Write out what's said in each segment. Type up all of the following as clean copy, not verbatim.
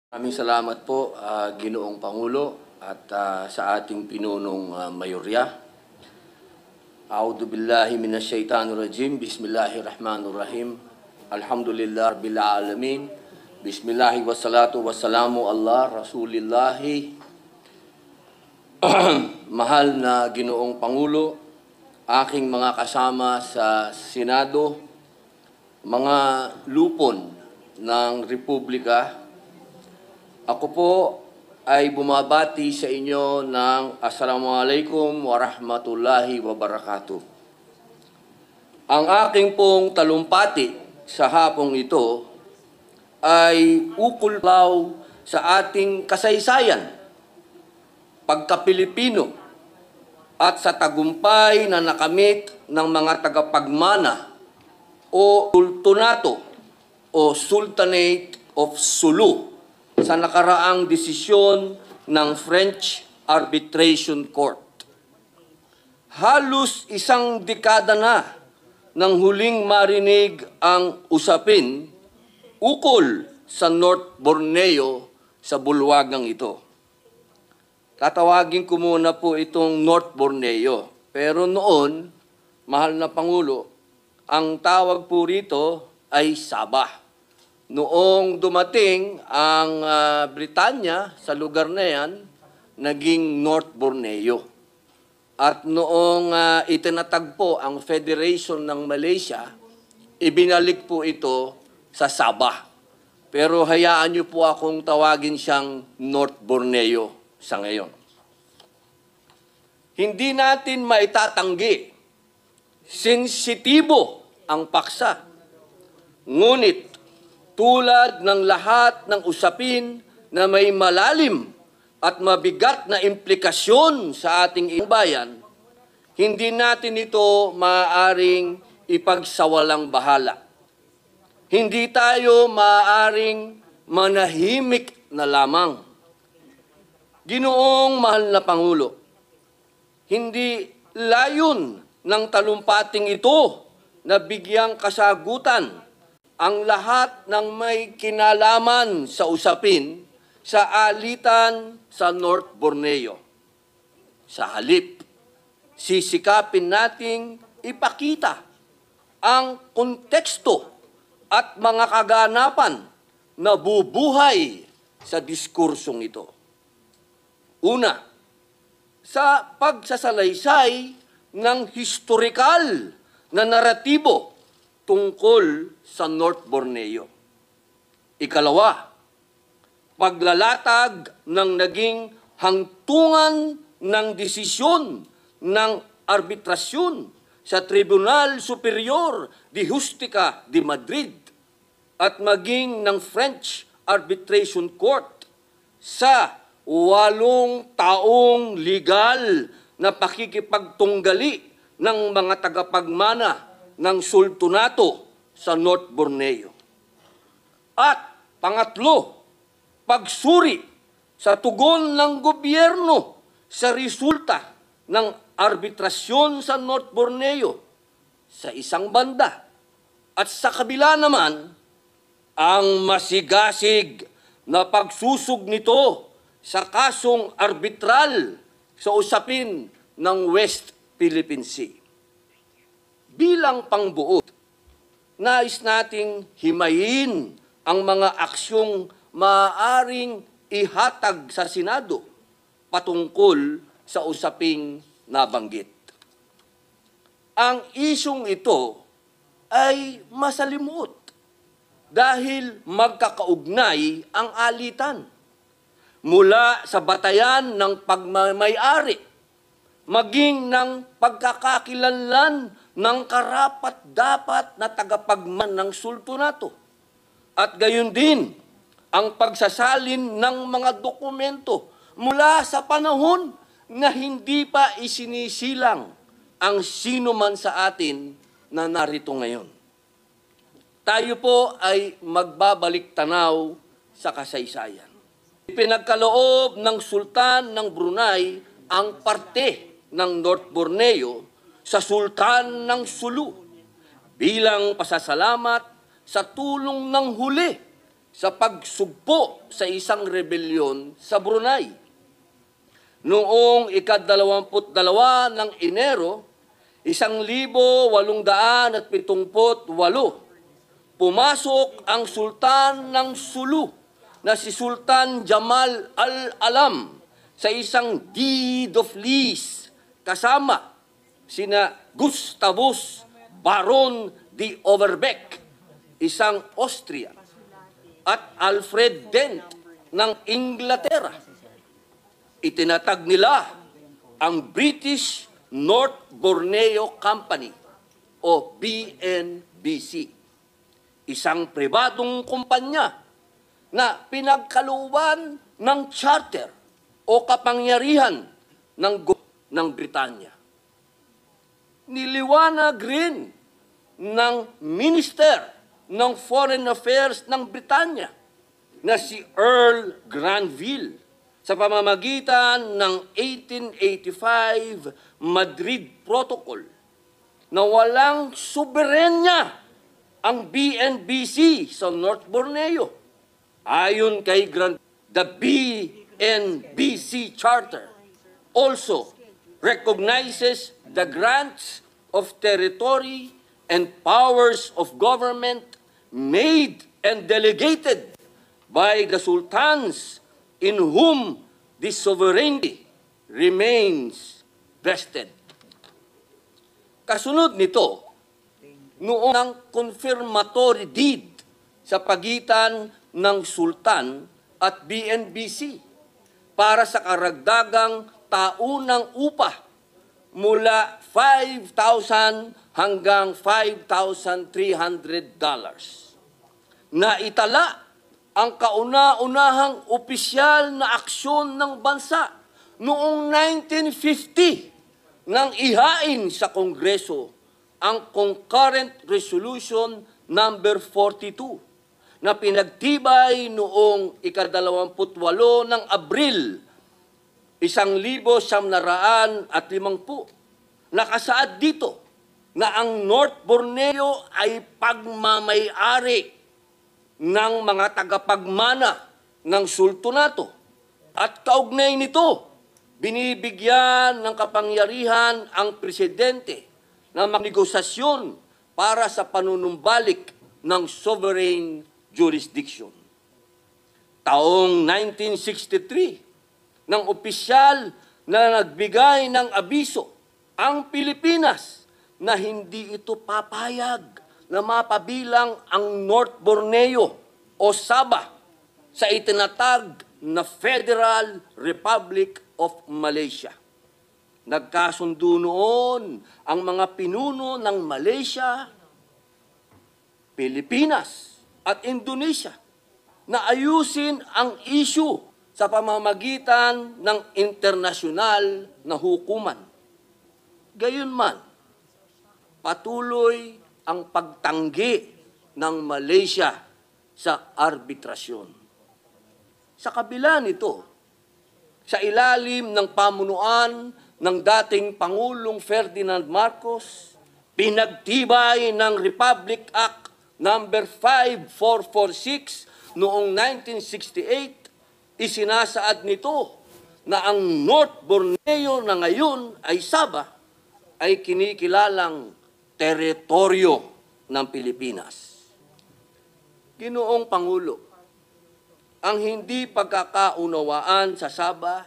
Maraming salamat po, Ginoong Pangulo at sa ating pinunong mayorya. A'udhu billahi minasyaitanir rajim. Bismillahirrahmanirrahim. Alhamdulillah rabbil alamin. Bismillahi wassalatu wassalamu ala rasulillahi. Mahal na Ginoong Pangulo, aking mga kasama sa Senado, mga lupon ng Republika, ako po ay bumabati sa inyo ng Assalamualaikum warahmatullahi wabarakatuh. Ang aking pong talumpati sa hapong ito ay ukol sa ating kasaysayan, pagka-Pilipino, at sa tagumpay na nakamit ng mga tagapagmana o sultanato o Sultanate of Sulu sa nakaraang desisyon ng French Arbitration Court. Halos isang dekada na nang huling marinig ang usapin ukol sa North Borneo sa bulwagang ito. Tatawagin ko muna po itong North Borneo. Pero noon, mahal na Pangulo, ang tawag po rito ay Sabah. Noong dumating ang Britanya sa lugar na yan, naging North Borneo. At noong itinatagpo ang Federation ng Malaysia, ibinalik po ito sa Sabah. Pero hayaan niyo po akong tawagin siyang North Borneo sa ngayon. Hindi natin maitatanggi, sensitibo ang paksa. Ngunit tulad ng lahat ng usapin na may malalim at mabigat na implikasyon sa ating bayan, hindi natin ito maaaring ipagsawalang bahala. Hindi tayo maaaring manahimik na lamang. Ginoong mahal na Pangulo, hindi layon ng talumpating ito na bigyang kasagutan ang lahat ng may kinalaman sa usapin sa alitan sa North Borneo. Sa halip, sisikapin nating ipakita ang konteksto at mga kaganapan na bubuhay sa diskursong ito. Una, sa pagsasalaysay ng historikal na naratibo tungkol sa North Borneo. Ikalawa, paglalatag ng naging hangtungan ng desisyon ng arbitrasyon sa Tribunal Superior de Justica de Madrid at maging ng French Arbitration Court sa 8 taong legal na pakikipagtunggali ng mga tagapagmana ng sultanato sa North Borneo. At pangatlo, pagsuri sa tugon ng gobyerno sa resulta ng arbitrasyon sa North Borneo sa isang banda. At sa kabila naman, ang masigasig na pagsusog nito sa kasong arbitral sa usapin ng West Philippine Sea. Bilang pangbuod, nais nating himayin ang mga aksyong maaaring ihatag sa Senado patungkol sa usaping nabanggit. Ang isyong ito ay masalimuot dahil magkakaugnay ang alitan mula sa batayan ng pagmamayari maging ng pagkakakilanlan ng karapat-dapat na tagapagman ng sultanato. At gayon din ang pagsasalin ng mga dokumento mula sa panahon na hindi pa isinisilang ang sino man sa atin na narito ngayon. Tayo po ay magbabalik tanaw sa kasaysayan. Pinagkaloob ng Sultan ng Brunei ang parte ng North Borneo sa Sultan ng Sulu bilang pasasalamat sa tulong ng huli sa pagsugpo sa isang rebelyon sa Brunei. Noong ika-22 ng Enero, 1878, pumasok ang Sultan ng Sulu na si Sultan Jamal al-Alam sa isang deed of lease kasama sina Gustavus Baron de Overbeck, isang Austria, at Alfred Dent ng Inglaterra. Itinatag nila ang British North Borneo Company o BNBC, isang pribadong kumpanya na pinagkalooban ng charter o kapangyarihan ng Britanya. Niliwanag rin ng Minister ng Foreign Affairs ng Britanya na si Earl Granville sa pamamagitan ng 1885 Madrid Protocol na walang suberenya ang BNBC sa North Borneo. Ayon kay the BNBC Charter also recognizes the grants of territory and powers of government made and delegated by the sultans in whom this sovereignty remains vested. Kasunod nito, noong ng confirmatory deed sa pagitan ng sultan at BNBC para sa karagdagang taunang upa mula $5,000 hanggang $5,300. Naitala ang kauna-unahang opisyal na aksyon ng bansa noong 1950 nang ihain sa Kongreso ang Concurrent Resolution number 42 na pinagtibay noong ika-28 ng Abril 1950. Nakasaad dito na ang North Borneo ay pagmamay-ari ng mga tagapagmana ng sultanato at kaugnay nito, binibigyan ng kapangyarihan ang presidente na magnegosasyon para sa panunumbalik ng sovereign jurisdiction. Taong 1963, ng opisyal na nagbigay ng abiso ang Pilipinas na hindi ito papayag na mapabilang ang North Borneo o Sabah sa itinatag na Federal Republic of Malaysia. Nagkasundo noon ang mga pinuno ng Malaysia, Pilipinas at Indonesia na ayusin ang issue sa pamamagitan ng internasyonal na hukuman. Gayunman, patuloy ang pagtanggi ng Malaysia sa arbitrasyon. Sa kabila nito, sa ilalim ng pamunuan ng dating Pangulong Ferdinand Marcos, pinagtibay ng Republic Act number 5446 noong 1968, isinasaad nito na ang North Borneo na ngayon ay Sabah ay kinikilalang teritoryo ng Pilipinas. Ginoong Pangulo, ang hindi pagkakaunawaan sa Sabah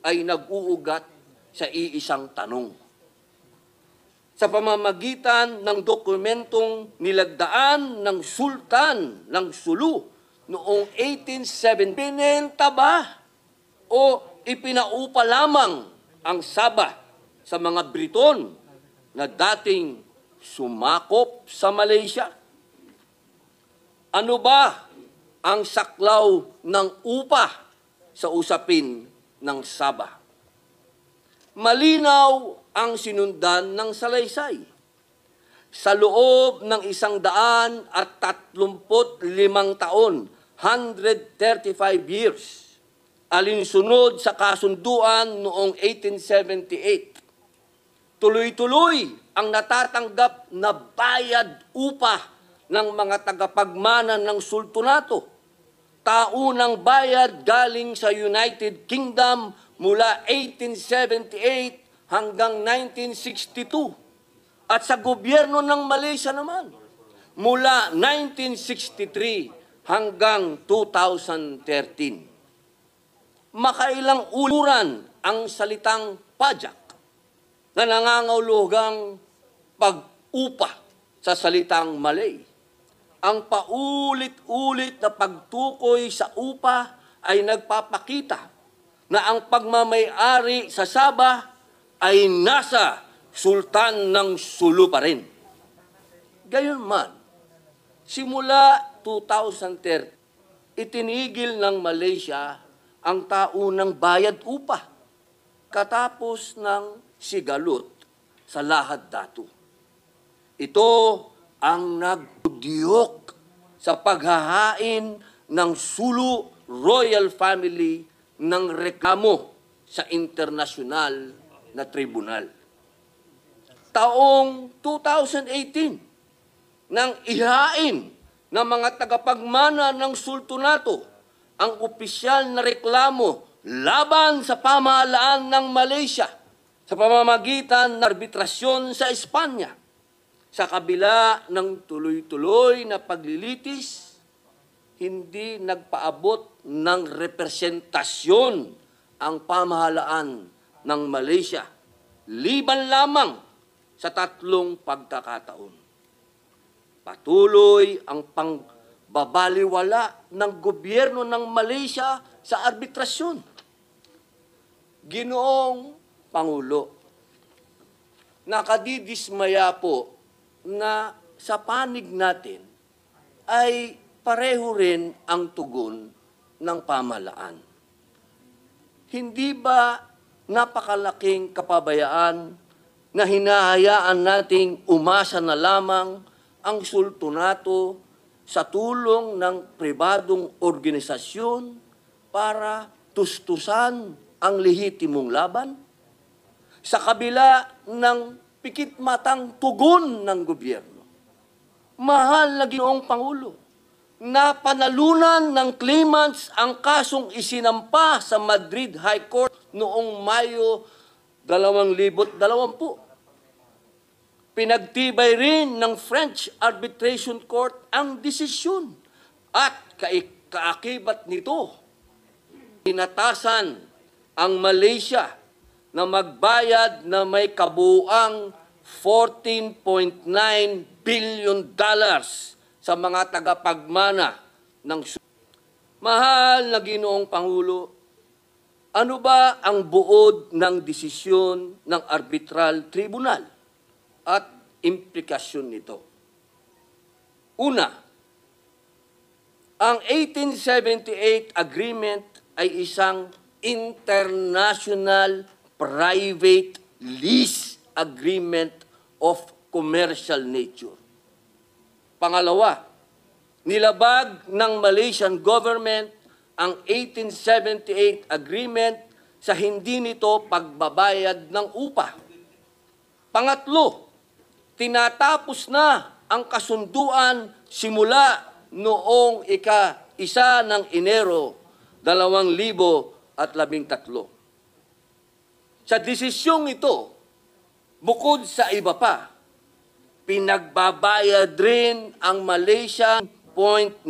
ay nag-uugat sa iisang tanong. Sa pamamagitan ng dokumentong nilagdaan ng Sultan ng Sulu noong 1870, binenta ba o ipinaupa lamang ang Sabah sa mga Briton na dating sumakop sa Malaysia? Ano ba ang saklaw ng upa sa usapin ng Sabah? Malinaw ang sinundan ng salaysay. Sa loob ng 135 taon, 135 years, alinsunod sa kasunduan noong 1878, tuloy-tuloy ang natatanggap na bayad upa ng mga tagapagmana ng sultanato taunang bayad galing sa United Kingdom mula 1878 hanggang 1962. At sa gobyerno ng Malaysia naman, mula 1963 hanggang 2013. Makailang uluran ang salitang pajak na nangangahulugang pag-upa sa salitang Malay. Ang paulit-ulit na pagtukoy sa upa ay nagpapakita na ang pagmamay-ari sa Sabah ay nasa Sultan ng Sulu pa rin. Gayunman, simula 2013, itinigil ng Malaysia ang taunang bayad upa katapos ng sigalot sa Lahad Datu. Ito ang nagdiyok sa paghahain ng Sulu Royal Family ng reklamo sa internasyonal na tribunal. Taong 2018, nang ihain ng mga tagapagmana ng sultanato ang opisyal na reklamo laban sa pamahalaan ng Malaysia sa pamamagitan ng arbitrasyon sa Espanya. Sa kabila ng tuloy-tuloy na paglilitis, hindi nagpaabot ng representasyon ang pamahalaan ng Malaysia, liban lamang sa 3 pagkakataon. Patuloy ang pangbabaliwala ng gobyerno ng Malaysia sa arbitrasyon. Ginoong Pangulo, nakadidismaya po na sa panig natin ay pareho rin ang tugon ng pamahalaan. Hindi ba napakalaking kapabayaan na hinahayaan nating umasa na lamang ang sultanato sa tulong ng pribadong organisasyon para tustusan ang lehitimong laban? Sa kabila ng pikit-matang tugon ng gobyerno, mahal na Ginoong Pangulo, na panalunan ng claimants ang kasong isinampa sa Madrid High Court noong Mayo 2020. Pinagtibay rin ng French Arbitration Court ang desisyon at kaakibat nito, tinatasan ang Malaysia na magbayad na may kabuuang $14.9 billion sa mga tagapagmana ng Mahal na Ginoong Pangulo, ano ba ang buod ng desisyon ng arbitral tribunal at implikasyon nito? Una, ang 1878 agreement ay isang international private lease agreement of commercial nature. Pangalawa, nilabag ng Malaysian government ang 1878 agreement sa hindi nito pagbabayad ng upa. Pangatlo, tinatapos na ang kasunduan simula noong ika-1 ng Enero 2013. Sa desisyong ito, bukod sa iba pa, pinagbabayad rin ang Malaysia $0.92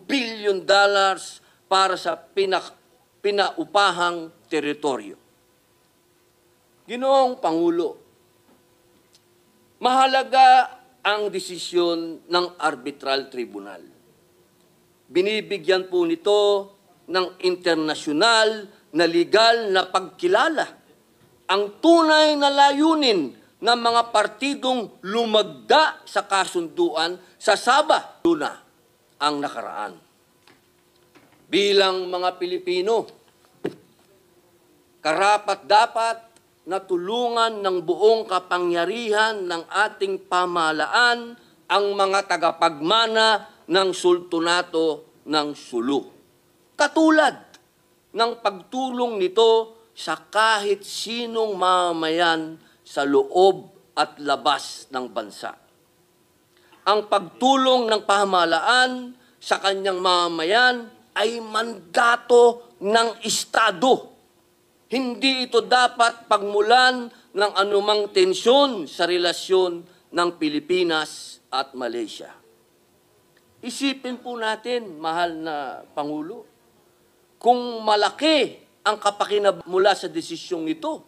billion para sa pinaupahang teritoryo. Ginoong Pangulo, mahalaga ang desisyon ng arbitral tribunal. Binibigyan po nito ng internasyonal na legal na pagkilala ang tunay na layunin ng mga partidong lumagda sa kasunduan sa Sabah. Luna ang nakaraan. Bilang mga Pilipino, karapat-dapat na tulungan ng buong kapangyarihan ng ating pamahalaan ang mga tagapagmana ng sultanato ng Sulu. Katulad ng pagtulong nito sa kahit sinong mamamayan sa loob at labas ng bansa. Ang pagtulong ng pamahalaan sa kanyang mamamayan ay mandato ng Estado. Hindi ito dapat pagmulan ng anumang tensyon sa relasyon ng Pilipinas at Malaysia. Isipin po natin, mahal na Pangulo, kung malaki ang kapakinabang mula sa desisyong ito,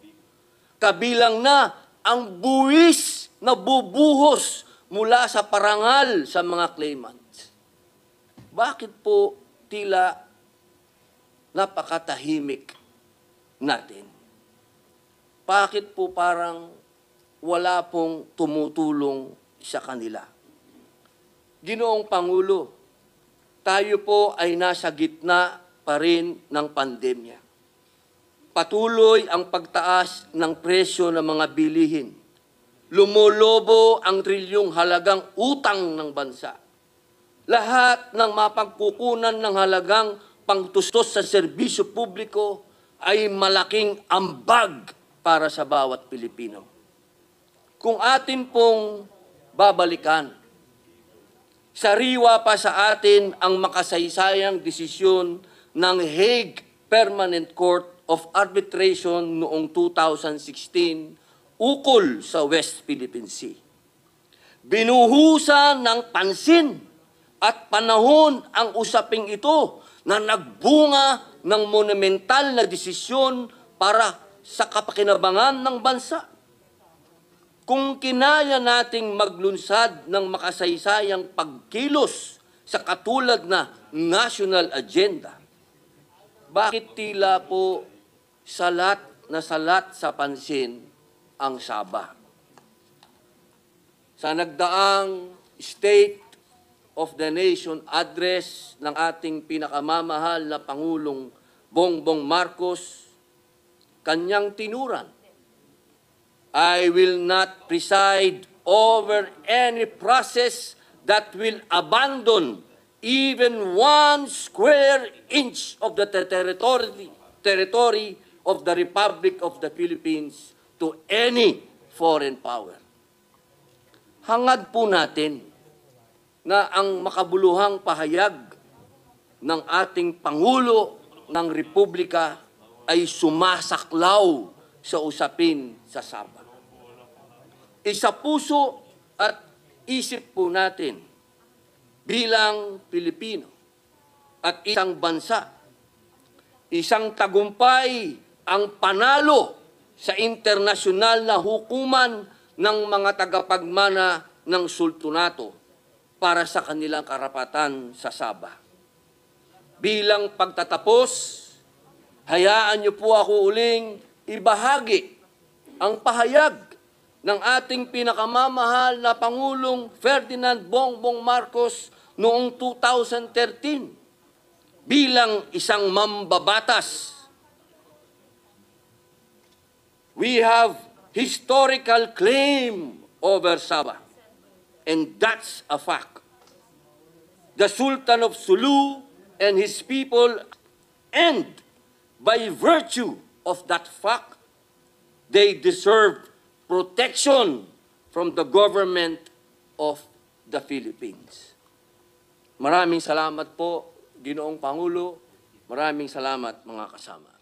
kabilang na ang buwis na bubuhos mula sa parangal sa mga claimants. Bakit po tila napakatahimik natin? Bakit po parang wala pong tumutulong sa kanila? Ginoong Pangulo, tayo po ay nasa gitna pa rin ng pandemya. Patuloy ang pagtaas ng presyo ng mga bilihin. Lumolobo ang trilyong halagang utang ng bansa. Lahat ng mapagkukunan ng halagang pangtustos sa serbisyo publiko ay malaking ambag para sa bawat Pilipino. Kung atin pong babalikan, sariwa pa sa atin ang makasaysayang desisyon ng Hague Permanent Court of Arbitration noong 2016 ukol sa West Philippine Sea. Binuhusan ng pansin at panahon ang usaping ito na nagbunga ng monumental na desisyon para sa kapakinabangan ng bansa. Kung kinaya nating maglunsad ng makasaysayang pagkilos sa katulad na national agenda, bakit tila po salat sa pansin ang Sabah? Sa nagdaang State of the Nation address ng ating pinakamamahal na Pangulong Bongbong Marcos, kanyang tinuran, I will not preside over any process that will abandon even 1 square inch of the territory of the Republic of the Philippines to any foreign power. Hangad po natin na ang makabuluhang pahayag ng ating Pangulo ng Republika ay sumasaklaw sa usapin sa Sabah. Isa puso at isip po natin bilang Pilipino at isang bansa, isang tagumpay ang panalo sa internasyonal na hukuman ng mga tagapagmana ng sultanato para sa kanilang karapatan sa Sabah. Bilang pagtatapos, hayaan niyo po ako uling ibahagi ang pahayag ng ating pinakamamahal na Pangulong Ferdinand Bongbong Marcos noong 2013 bilang isang mambabatas. We have historical claim over Sabah, and that's a fact. The Sultan of Sulu and his people, and by virtue of that fact, they deserve protection from the government of the Philippines. Maraming salamat po, Ginoong Pangulo. Maraming salamat, mga kasama.